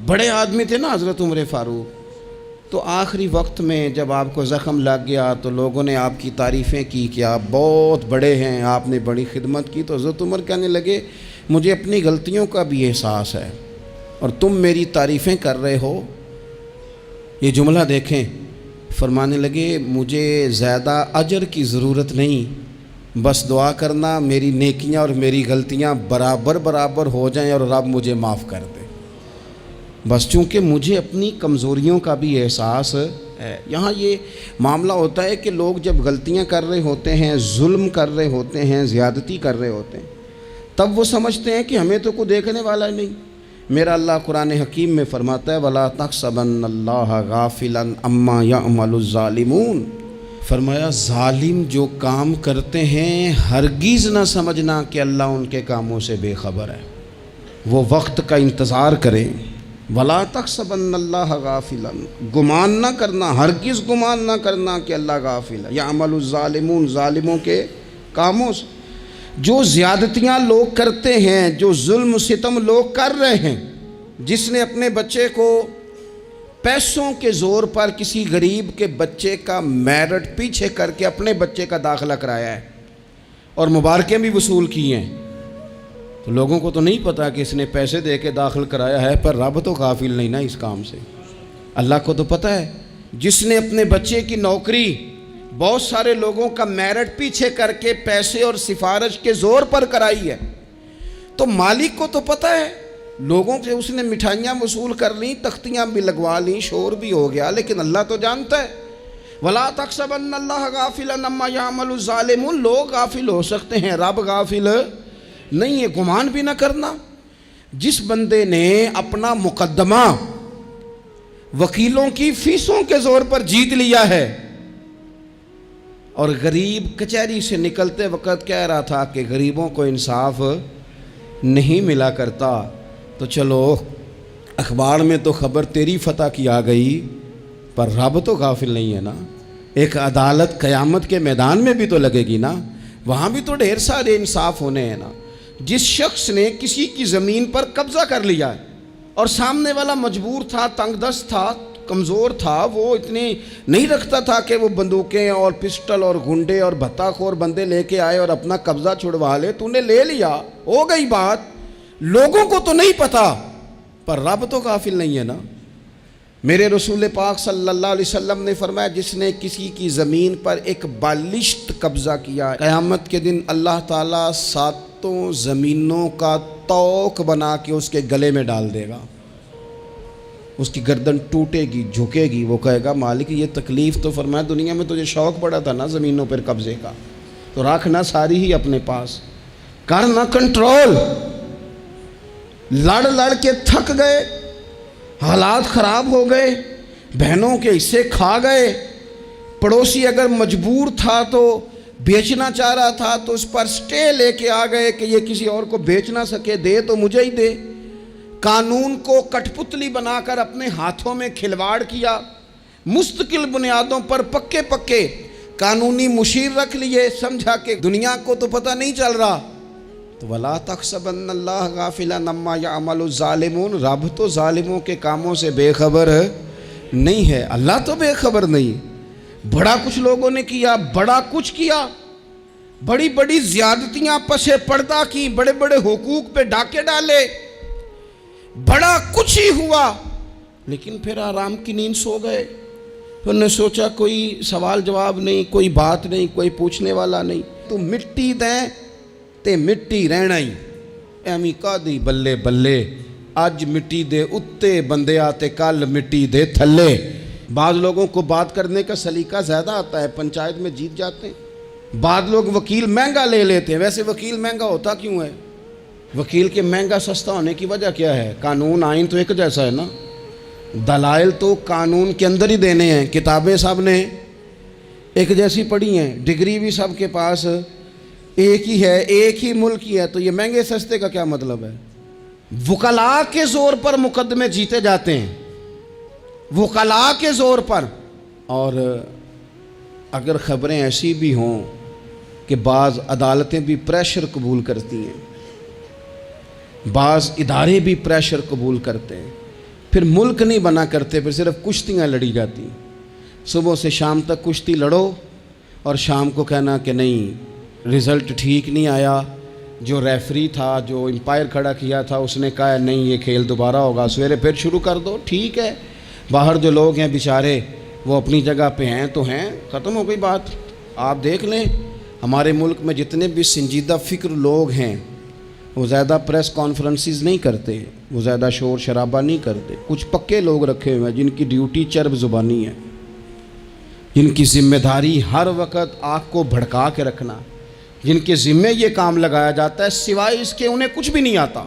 بڑے آدمی تھے نا حضرت عمر فاروق، تو آخری وقت میں جب آپ کو زخم لگ گیا تو لوگوں نے آپ کی تعریفیں کی کہ آپ بہت بڑے ہیں، آپ نے بڑی خدمت کی، تو حضرت عمر کہنے لگے مجھے اپنی غلطیوں کا بھی احساس ہے اور تم میری تعریفیں کر رہے ہو۔ یہ جملہ دیکھیں، فرمانے لگے مجھے زیادہ اجر کی ضرورت نہیں، بس دعا کرنا میری نیکیاں اور میری غلطیاں برابر برابر ہو جائیں اور رب مجھے معاف کر دے، بس چونکہ مجھے اپنی کمزوریوں کا بھی احساس ہے۔ یہاں یہ معاملہ ہوتا ہے کہ لوگ جب غلطیاں کر رہے ہوتے ہیں، ظلم کر رہے ہوتے ہیں، زیادتی کر رہے ہوتے ہیں، تب وہ سمجھتے ہیں کہ ہمیں تو کوئی دیکھنے والا نہیں۔ میرا اللہ قرآن حکیم میں فرماتا ہے وَلَا تَحْسَبَنَّ اللَّهَ غَافِلًا عَمَّا يَعْمَلُ الظَّالِمُونَ، فرمایا ظالم جو کام کرتے ہیں ہرگز نہ سمجھنا کہ اللہ ان کے کاموں سے بے خبر ہے، وہ وقت کا انتظار کریں۔ وَلَا تَحْسَبَنَّ اللَّهَ غَافِلًا، گمان نہ کرنا، ہرگز گمان نہ کرنا کہ اللہ غافل ہے۔ يَعْمَلُ الظَّالِمُونَ، ظالموں کے کاموں سے، جو زیادتیاں لوگ کرتے ہیں، جو ظلم و ستم لوگ کر رہے ہیں، جس نے اپنے بچے کو پیسوں کے زور پر کسی غریب کے بچے کا میرٹ پیچھے کر کے اپنے بچے کا داخلہ کرایا ہے اور مبارکیں بھی وصول کی ہیں، تو لوگوں کو تو نہیں پتا کہ اس نے پیسے دے کے داخل کرایا ہے، پر رب تو غافل نہیں نا اس کام سے، اللہ کو تو پتہ ہے۔ جس نے اپنے بچے کی نوکری بہت سارے لوگوں کا میرٹ پیچھے کر کے پیسے اور سفارش کے زور پر کرائی ہے، تو مالک کو تو پتہ ہے، لوگوں سے اس نے مٹھائیاں وصول کر لیں، تختیاں بھی لگوا لیں، شور بھی ہو گیا، لیکن اللہ تو جانتا ہے۔ وَلَا تَحْسَبَنَّ اللَّهَ غَافِلًا عَمَّا يَعْمَلُ الظَّالِمُونَ، لوگ غافل ہو سکتے ہیں، رب غافل نہیں ہے، گمان بھی نہ کرنا۔ جس بندے نے اپنا مقدمہ وکیلوں کی فیسوں کے زور پر جیت لیا ہے اور غریب کچہری سے نکلتے وقت کہہ رہا تھا کہ غریبوں کو انصاف نہیں ملا کرتا، تو چلو اخبار میں تو خبر تیری فتح کی آ گئی، پر رب تو غافل نہیں ہے نا۔ ایک عدالت قیامت کے میدان میں بھی تو لگے گی نا، وہاں بھی تو ڈھیر سارے انصاف ہونے ہیں نا۔ جس شخص نے کسی کی زمین پر قبضہ کر لیا ہے اور سامنے والا مجبور تھا، تنگ دست تھا، کمزور تھا، وہ اتنی نہیں رکھتا تھا کہ وہ بندوقیں اور پسٹل اور گنڈے اور بھتہ خور بندے لے کے آئے اور اپنا قبضہ چھڑوا لے، تو نے لے لیا، ہو گئی بات، لوگوں کو تو نہیں پتا، پر رب تو غافل نہیں ہے نا۔ میرے رسول پاک صلی اللہ علیہ وسلم نے فرمایا جس نے کسی کی زمین پر ایک بالشت قبضہ کیا، قیامت کے دن اللہ تعالیٰ ساتوں زمینوں کا توق بنا کے اس کے گلے میں ڈال دے گا، اس کی گردن ٹوٹے گی، جھکے گی، وہ کہے گا مالک یہ تکلیف تو فرمایا دنیا میں تجھے شوق پڑا تھا نا زمینوں پر قبضے کا، تو رکھنا ساری ہی اپنے پاس، کرنا کنٹرول۔ لڑ لڑ کے تھک گئے، حالات خراب ہو گئے، بہنوں کے حصے کھا گئے، پڑوسی اگر مجبور تھا تو بیچنا چاہ رہا تھا تو اس پر سٹے لے کے آ گئے کہ یہ کسی اور کو بیچ نہ سکے، دے تو مجھے ہی دے۔ قانون کو کٹ پتلی بنا کر اپنے ہاتھوں میں کھلواڑ کیا، مستقل بنیادوں پر پکے پکے قانونی مشیر رکھ لیے، سمجھا کہ دنیا کو تو پتہ نہیں چل رہا۔ تو وَلَا تَحْسَبَنَّ اللَّهَ غَافِلًا عَمَّا يَعْمَلُ الظَّالِمُونَ، رب تو ظالموں کے کاموں سے بے خبر نہیں ہے، اللہ تو بے خبر نہیں۔ بڑا کچھ لوگوں نے کیا، بڑا کچھ کیا، بڑی بڑی زیادتیاں پس پردہ کی، بڑے بڑے حقوق پہ ڈاکے ڈالے، بڑا کچھ ہی ہوا، لیکن پھر آرام کی نیند سو گئے۔ پھر نے سوچا کوئی سوال جواب نہیں، کوئی بات نہیں، کوئی پوچھنے والا نہیں، تو مٹی دیں تے مٹی رہنا ہی، ایمی کا دی بلے بلے، اج مٹی دے اتے بندے آتے کل مٹی دے تھلے۔ بعض لوگوں کو بات کرنے کا سلیقہ زیادہ آتا ہے، پنچایت میں جیت جاتے ہیں۔ بعض لوگ وکیل مہنگا لے لیتے ہیں، ویسے وکیل مہنگا ہوتا کیوں ہے؟ وکیل کے مہنگا سستا ہونے کی وجہ کیا ہے؟ قانون آئین تو ایک جیسا ہے نا، دلائل تو قانون کے اندر ہی دینے ہیں، کتابیں سب نے ایک جیسی پڑھی ہیں، ڈگری بھی سب کے پاس ایک ہی ہے، ایک ہی ملک ہی ہے، تو یہ مہنگے سستے کا کیا مطلب ہے؟ وکلاء کے زور پر مقدمے جیتے جاتے ہیں، وکلاء کے زور پر۔ اور اگر خبریں ایسی بھی ہوں کہ بعض عدالتیں بھی پریشر قبول کرتی ہیں، بعض ادارے بھی پریشر قبول کرتے ہیں، پھر ملک نہیں بنا کرتے، پھر صرف کشتیاں لڑی جاتی، صبح سے شام تک کشتی لڑو اور شام کو کہنا کہ نہیں رزلٹ ٹھیک نہیں آیا، جو ریفری تھا، جو امپائر کھڑا کیا تھا، اس نے کہا نہیں یہ کھیل دوبارہ ہوگا، سویرے پھر شروع کر دو، ٹھیک ہے۔ باہر جو لوگ ہیں بیچارے وہ اپنی جگہ پہ ہیں تو ہیں، ختم ہو گئی بات۔ آپ دیکھ لیں ہمارے ملک میں جتنے بھی سنجیدہ فکر لوگ ہیں وہ زیادہ پریس کانفرنسز نہیں کرتے، وہ زیادہ شور شرابہ نہیں کرتے، کچھ پکے لوگ رکھے ہوئے ہیں جن کی ڈیوٹی چرب زبانی ہے، جن کی ذمہ داری ہر وقت آنکھ کو بھڑکا کے رکھنا، جن کے ذمے یہ کام لگایا جاتا ہے، سوائے اس کے انہیں کچھ بھی نہیں آتا،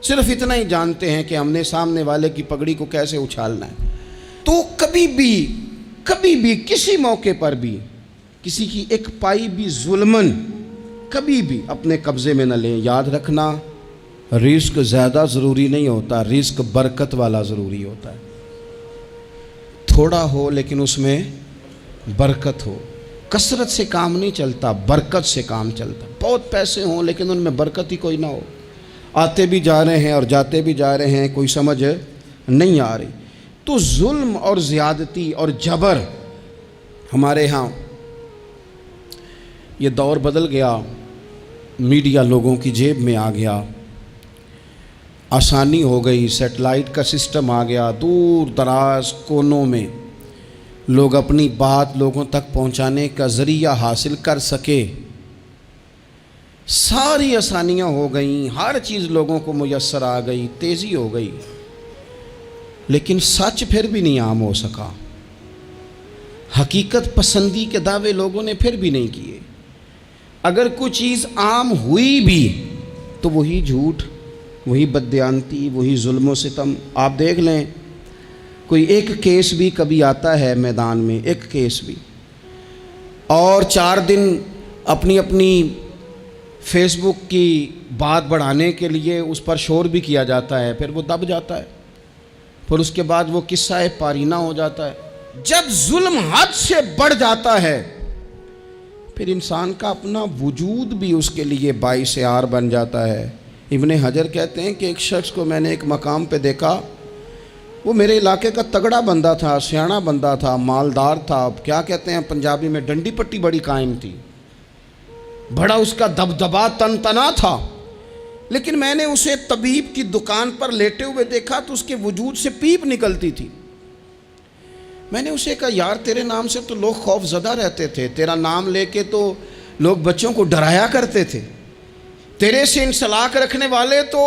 صرف اتنا ہی جانتے ہیں کہ ہم نے سامنے والے کی پگڑی کو کیسے اچھالنا ہے۔ تو کبھی بھی کسی موقع پر بھی کسی کی ایک پائی بھی ظلمن کبھی بھی اپنے قبضے میں نہ لیں۔ یاد رکھنا رزق زیادہ ضروری نہیں ہوتا، رزق برکت والا ضروری ہوتا ہے، تھوڑا ہو لیکن اس میں برکت ہو۔ کثرت سے کام نہیں چلتا، برکت سے کام چلتا۔ بہت پیسے ہوں لیکن ان میں برکت ہی کوئی نہ ہو، آتے بھی جا رہے ہیں اور جاتے بھی جا رہے ہیں، کوئی سمجھ نہیں آ رہی۔ تو ظلم اور زیادتی اور جبر ہمارے ہاں یہ دور بدل گیا، میڈیا لوگوں کی جیب میں آ گیا، آسانی ہو گئی، سیٹلائٹ کا سسٹم آ گیا، دور دراز کونوں میں لوگ اپنی بات لوگوں تک پہنچانے کا ذریعہ حاصل کر سکے، ساری آسانیاں ہو گئیں، ہر چیز لوگوں کو میسر آ گئی، تیزی ہو گئی، لیکن سچ پھر بھی نہیں عام ہو سکا، حقیقت پسندی کے دعوے لوگوں نے پھر بھی نہیں کیے۔ اگر کوئی چیز عام ہوئی بھی تو وہی جھوٹ، وہی بددیانتی، وہی ظلم و ستم۔ آپ دیکھ لیں کوئی ایک کیس بھی کبھی آتا ہے میدان میں، ایک کیس بھی، اور 4 دن اپنی فیس بک کی بات بڑھانے کے لیے اس پر شور بھی کیا جاتا ہے، پھر وہ دب جاتا ہے، پھر اس کے بعد وہ قصہ پارینہ ہو جاتا ہے۔ جب ظلم حد سے بڑھ جاتا ہے پھر انسان کا اپنا وجود بھی اس کے لیے باعث عار بن جاتا ہے۔ ابن حجر کہتے ہیں کہ ایک شخص کو میں نے ایک مقام پہ دیکھا، وہ میرے علاقے کا تگڑا بندہ تھا، سیاںا بندہ تھا، مالدار تھا، کیا کہتے ہیں پنجابی میں ڈنڈی پٹی بڑی قائم تھی، بڑا اس کا دبدبا تنتنا تھا، لیکن میں نے اسے طبیب کی دکان پر لیٹے ہوئے دیکھا تو اس کے وجود سے پیپ نکلتی تھی۔ میں نے اسے کہا یار تیرے نام سے تو لوگ خوف زدہ رہتے تھے، تیرا نام لے کے تو لوگ بچوں کو ڈرایا کرتے تھے، تیرے سے انسلاک رکھنے والے تو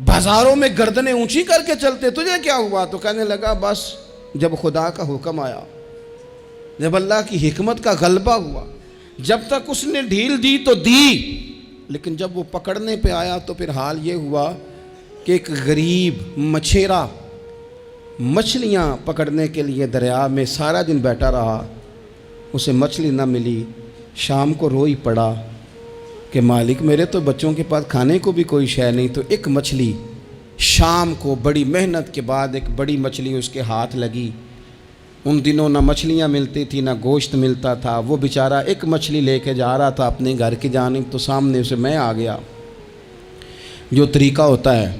بازاروں میں گردنیں اونچی کر کے چلتے، تجھے کیا ہوا؟ تو کہنے لگا بس جب خدا کا حکم آیا، جب اللہ کی حکمت کا غلبہ ہوا، جب تک اس نے ڈھیل دی تو دی، لیکن جب وہ پکڑنے پہ آیا تو پھر حال یہ ہوا کہ ایک غریب مچھیرا مچھلیاں پکڑنے کے لیے دریا میں سارا دن بیٹھا رہا، اسے مچھلی نہ ملی، شام کو روئی پڑا کہ مالک میرے تو بچوں کے پاس کھانے کو بھی کوئی شے نہیں۔ تو ایک مچھلی شام کو بڑی محنت کے بعد ایک بڑی مچھلی اس کے ہاتھ لگی۔ ان دنوں نہ مچھلیاں ملتی تھی نہ گوشت ملتا تھا، وہ بیچارہ ایک مچھلی لے کے جا رہا تھا اپنے گھر کی جانب، تو سامنے اسے میں آ گیا، جو طریقہ ہوتا ہے،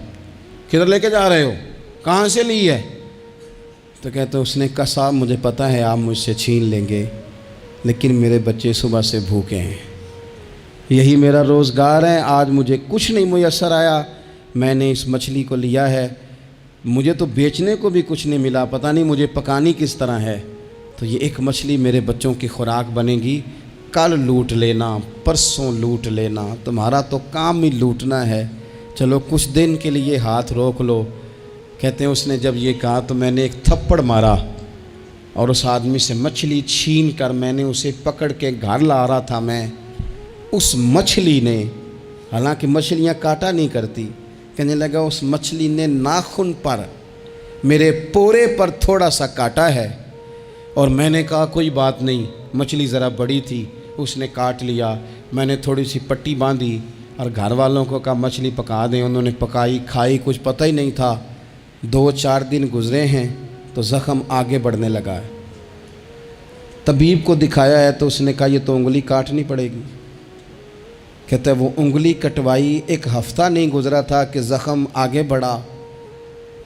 کدھر لے کے جا رہے ہو، کہاں سے لی ہے؟ تو کہتے اس نے کہا صاحب مجھے پتہ ہے آپ مجھ سے چھین لیں گے، لیکن میرے بچے صبح سے بھوکے ہیں، یہی میرا روزگار ہے، آج مجھے کچھ نہیں میسر آیا، میں نے اس مچھلی کو لیا ہے، مجھے تو بیچنے کو بھی کچھ نہیں ملا، پتہ نہیں مجھے پکانی کس طرح ہے، تو یہ ایک مچھلی میرے بچوں کی خوراک بنے گی، کل لوٹ لینا، پرسوں لوٹ لینا، تمہارا تو کام ہی لوٹنا ہے، چلو کچھ دن کے لیے ہاتھ روک لو۔ کہتے ہیں اس نے جب یہ کہا تو میں نے ایک تھپڑ مارا اور اس آدمی سے مچھلی چھین کر میں نے اسے پکڑ کے گھر لا رہا تھا میں، اس مچھلی نے، حالانکہ مچھلیاں کاٹا نہیں کرتی، کہنے لگا اس مچھلی نے ناخن پر میرے پورے پر تھوڑا سا کاٹا ہے، اور میں نے کہا کوئی بات نہیں، مچھلی ذرا بڑی تھی، اس نے کاٹ لیا، میں نے تھوڑی سی پٹی باندھی اور گھر والوں کو کہا مچھلی پکا دیں، انہوں نے پکائی کھائی، کچھ پتہ ہی نہیں تھا، 2-4 دن گزرے ہیں تو زخم آگے بڑھنے لگا ہے، طبیب کو دکھایا ہے تو اس نے کہا یہ تو انگلی کاٹنی پڑے گی، کہتا ہے وہ انگلی کٹوائی، 1 ہفتہ نہیں گزرا تھا کہ زخم آگے بڑھا،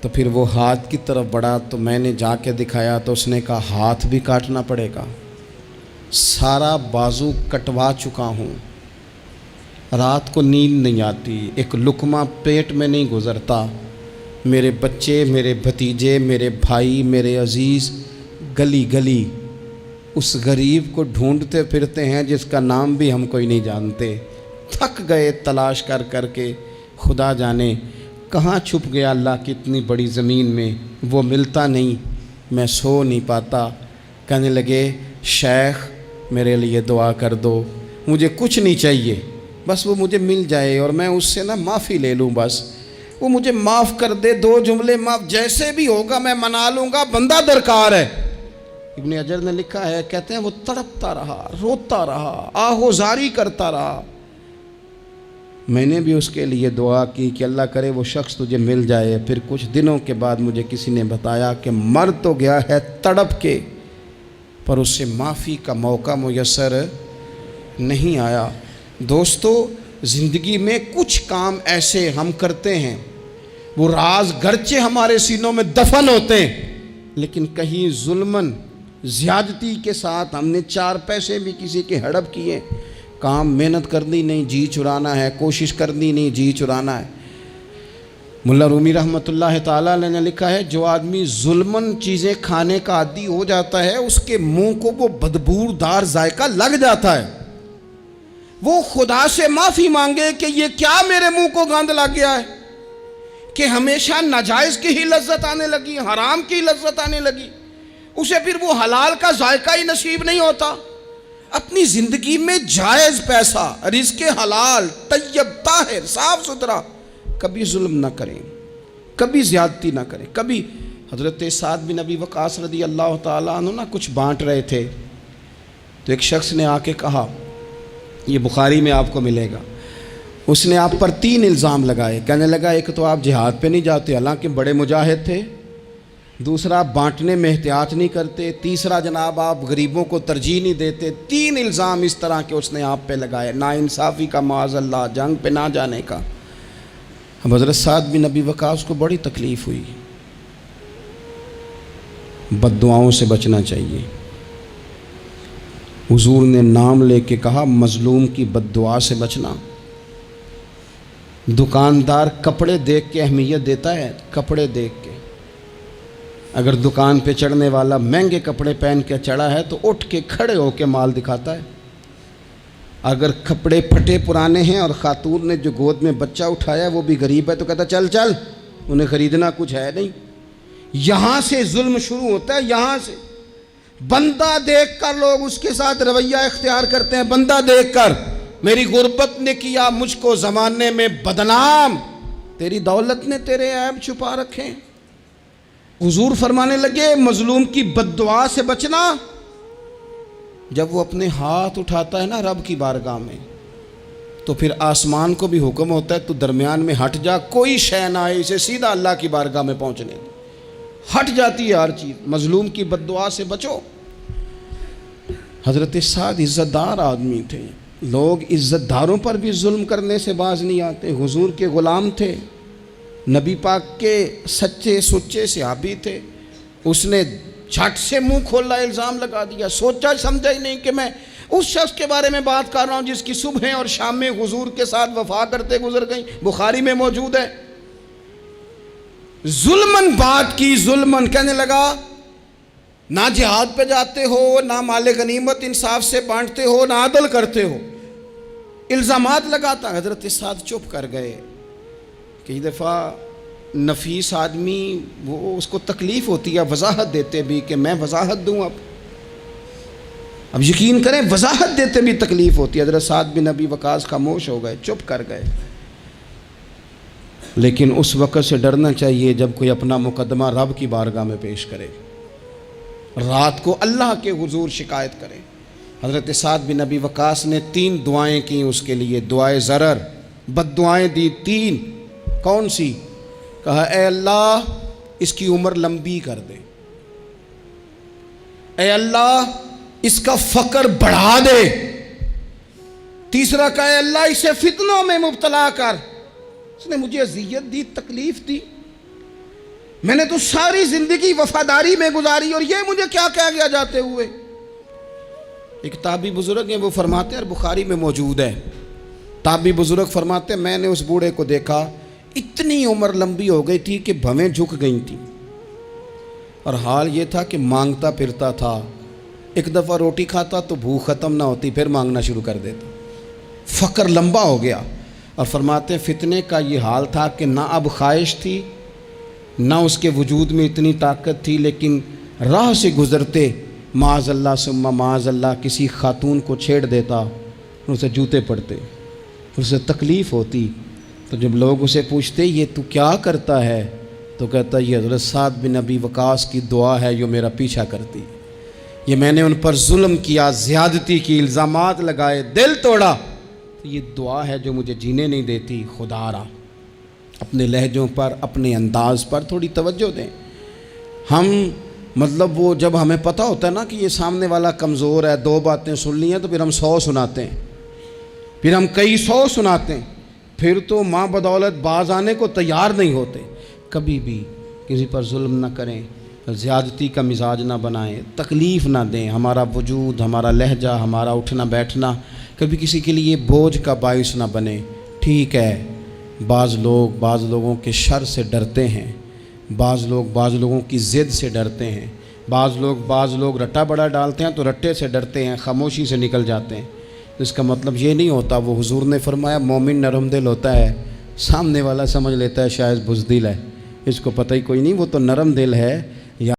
تو پھر وہ ہاتھ کی طرف بڑھا تو میں نے جا کے دکھایا تو اس نے کہا ہاتھ بھی کاٹنا پڑے گا، سارا بازو کٹوا چکا ہوں، رات کو نیند نہیں آتی، ایک لقمہ پیٹ میں نہیں گزرتا، میرے بچے، میرے بھتیجے، میرے بھائی، میرے عزیز گلی گلی اس غریب کو ڈھونڈتے پھرتے ہیں جس کا نام بھی ہم کوئی نہیں جانتے، تھک گئے تلاش کر کر کے، خدا جانے کہاں چھپ گیا اللہ کی اتنی بڑی زمین میں، وہ ملتا نہیں، میں سو نہیں پاتا۔ کہنے لگے شیخ میرے لیے دعا کر دو، مجھے کچھ نہیں چاہیے، بس وہ مجھے مل جائے اور میں اس سے معافی لے لوں، بس وہ مجھے معاف کر دے، 2 جملے معاف، جیسے بھی ہوگا میں منا لوں گا، بندہ درکار ہے۔ ابن حجر نے لکھا ہے، کہتے ہیں وہ تڑپتا رہا، روتا رہا، آہوزاری کرتا رہا۔ میں نے بھی اس کے لیے دعا کی کہ اللہ کرے وہ شخص تجھے مل جائے۔ پھر کچھ دنوں کے بعد مجھے کسی نے بتایا کہ مر تو گیا ہے تڑپ کے، پر اس سے معافی کا موقع میسر نہیں آیا۔ دوستو، زندگی میں کچھ کام ایسے ہم کرتے ہیں، وہ راز گرچہ ہمارے سینوں میں دفن ہوتے ہیں، لیکن کہیں ظلماً زیادتی کے ساتھ ہم نے 4 پیسے بھی کسی کے ہڑپ کیے، کام محنت کرنی نہیں، جی چرانا ہے، کوشش کرنی نہیں، جی چرانا ہے۔ ملا رومی رحمۃ اللہ تعالیٰ علیہ نے لکھا ہے، جو آدمی ظلماً چیزیں کھانے کا عادی ہو جاتا ہے، اس کے منہ کو وہ بدبودار ذائقہ لگ جاتا ہے، وہ خدا سے معافی مانگے کہ یہ کیا میرے منہ کو گند لگ گیا ہے کہ ہمیشہ ناجائز کی ہی لذت آنے لگی، حرام کی لذت آنے لگی، اسے پھر وہ حلال کا ذائقہ ہی نصیب نہیں ہوتا۔ اپنی زندگی میں جائز پیسہ، رزق حلال، طیب، طاہر، صاف ستھرا، کبھی ظلم نہ کریں، کبھی زیادتی نہ کریں۔ کبھی حضرت سعد بن ابی وقاص رضی اللہ تعالیٰ عنہ کچھ بانٹ رہے تھے، تو ایک شخص نے آ کے کہا، یہ بخاری میں آپ کو ملے گا، اس نے آپ پر 3 الزام لگائے۔ کہنے لگا ایک تو آپ جہاد پہ نہیں جاتے حالانکہ بڑے مجاہد تھے، دوسرا آپ بانٹنے میں احتیاط نہیں کرتے، تیسرا جناب آپ غریبوں کو ترجیح نہیں دیتے۔ 3 الزام اس طرح کے اس نے آپ پہ لگائے، ناانصافی کا، معاذ اللہ، جنگ پہ نہ جانے کا۔ اب حضرت سعد بن ابی وقاص کو بڑی تکلیف ہوئی۔ بد دعاؤں سے بچنا چاہیے۔ حضور نے نام لے کے کہا مظلوم کی بد دعا سے بچنا۔ دکاندار کپڑے دیکھ کے اہمیت دیتا ہے، کپڑے دیکھ کے، اگر دکان پہ چڑھنے والا مہنگے کپڑے پہن کے چڑھا ہے تو اٹھ کے کھڑے ہو کے مال دکھاتا ہے، اگر کپڑے پھٹے پرانے ہیں اور خاتون نے جو گود میں بچہ اٹھایا وہ بھی غریب ہے تو کہتا چل چل، انہیں خریدنا کچھ ہے نہیں۔ یہاں سے ظلم شروع ہوتا ہے، یہاں سے بندہ دیکھ کر لوگ اس کے ساتھ رویہ اختیار کرتے ہیں، بندہ دیکھ کر، میری غربت نے کیا مجھ کو زمانے میں بدنام، تیری دولت نے تیرے عیب چھپا رکھے۔ حضور فرمانے لگے مظلوم کی بد دعا سے بچنا، جب وہ اپنے ہاتھ اٹھاتا ہے نا رب کی بارگاہ میں، تو پھر آسمان کو بھی حکم ہوتا ہے تو درمیان میں ہٹ جا، کوئی شے نہ آئے اسے سیدھا اللہ کی بارگاہ میں پہنچنے دے، ہٹ جاتی ہے ہر چیز۔ مظلوم کی بد دعا سے بچو۔ حضرت سعد عزت دار آدمی تھے، لوگ عزت داروں پر بھی ظلم کرنے سے باز نہیں آتے، حضور کے غلام تھے، نبی پاک کے سچے سچے صحابی تھے، اس نے جھٹ سے منہ کھولا الزام لگا دیا، سوچا سمجھا ہی نہیں کہ میں اس شخص کے بارے میں بات کر رہا ہوں جس کی صبح اور شام میں حضور کے ساتھ وفا کرتے گزر گئیں، بخاری میں موجود ہے۔ ظلمن بات کی، ظلمن، کہنے لگا نہ جہاد پہ جاتے ہو، نہ مال غنیمت انصاف سے بانٹتے ہو، نہ عدل کرتے ہو، الزامات لگاتا۔ حضرت سعد چپ کر گئے۔ کئی دفعہ نفیس آدمی وہ اس کو تکلیف ہوتی ہے وضاحت دیتے بھی کہ میں وضاحت دوں، اب یقین کریں وضاحت دیتے بھی تکلیف ہوتی ہے۔ حضرت سعد بن ابی وقاص خاموش ہو گئے، چپ کر گئے۔ لیکن اس وقت سے ڈرنا چاہیے جب کوئی اپنا مقدمہ رب کی بارگاہ میں پیش کرے، رات کو اللہ کے حضور شکایت کرے۔ حضرت سعد بن ابی وقاص نے 3 دعائیں کی اس کے لیے، دعائے ضرر، بد دعائیں دی 3۔ کون سی؟ کہا اے اللہ اس کی عمر لمبی کر دے، اے اللہ اس کا فقر بڑھا دے، تیسرا کہا اے اللہ اسے فتنوں میں مبتلا کر، اس نے مجھے اذیت دی، تکلیف دی، میں نے تو ساری زندگی وفاداری میں گزاری اور یہ مجھے کیا کہہ گیا جاتے ہوئے. ایک تابعی بزرگ ہیں، وہ فرماتے ہیں، اور بخاری میں موجود ہے، تابعی بزرگ فرماتے ہیں میں نے اس بوڑھے کو دیکھا، اتنی عمر لمبی ہو گئی تھی کہ بھویں جھک گئی تھیں، اور حال یہ تھا کہ مانگتا پھرتا تھا. ایک دفعہ روٹی کھاتا تو بھوک ختم نہ ہوتی، پھر مانگنا شروع کر دیتا. فقر لمبا ہو گیا. اور فرماتے ہیں فتنے کا یہ حال تھا کہ نہ اب خواہش تھی، نہ اس کے وجود میں اتنی طاقت تھی، لیکن راہ سے گزرتے معاذ اللہ ثم معاذ اللہ کسی خاتون کو چھیڑ دیتا، اسے جوتے پڑتے، اسے تکلیف ہوتی. تو جب لوگ اسے پوچھتے یہ تو کیا کرتا ہے، تو کہتا یہ حضرت سعد بن ابی وقاص کی دعا ہے جو میرا پیچھا کرتی. یہ میں نے ان پر ظلم کیا، زیادتی کی، الزامات لگائے، دل توڑا، یہ دعا ہے جو مجھے جینے نہیں دیتی. خدا را اپنے لہجوں پر، اپنے انداز پر تھوڑی توجہ دیں. ہم مطلب وہ جب ہمیں پتہ ہوتا ہے نا کہ یہ سامنے والا کمزور ہے، دو باتیں سن لی ہیں تو پھر ہم 100 سناتے ہیں، پھر ہم کئی 100 سناتے ہیں، پھر تو ماں بدولت باز آنے کو تیار نہیں ہوتے. کبھی بھی کسی پر ظلم نہ کریں، زیادتی کا مزاج نہ بنائیں، تکلیف نہ دیں. ہمارا وجود، ہمارا لہجہ، ہمارا اٹھنا بیٹھنا کبھی کسی کے لیے بوجھ کا باعث نہ بنے. ٹھیک ہے، بعض لوگوں کے شر سے ڈرتے ہیں، بعض لوگوں کی ضد سے ڈرتے ہیں، بعض لوگ رٹا بڑا ڈالتے ہیں تو رٹے سے ڈرتے ہیں، خاموشی سے نکل جاتے ہیں. اس کا مطلب یہ نہیں ہوتا. وہ حضور نے فرمایا مومن نرم دل ہوتا ہے، سامنے والا سمجھ لیتا ہے شاید بزدل ہے، اس کو پتہ ہی کوئی نہیں، وہ تو نرم دل ہے.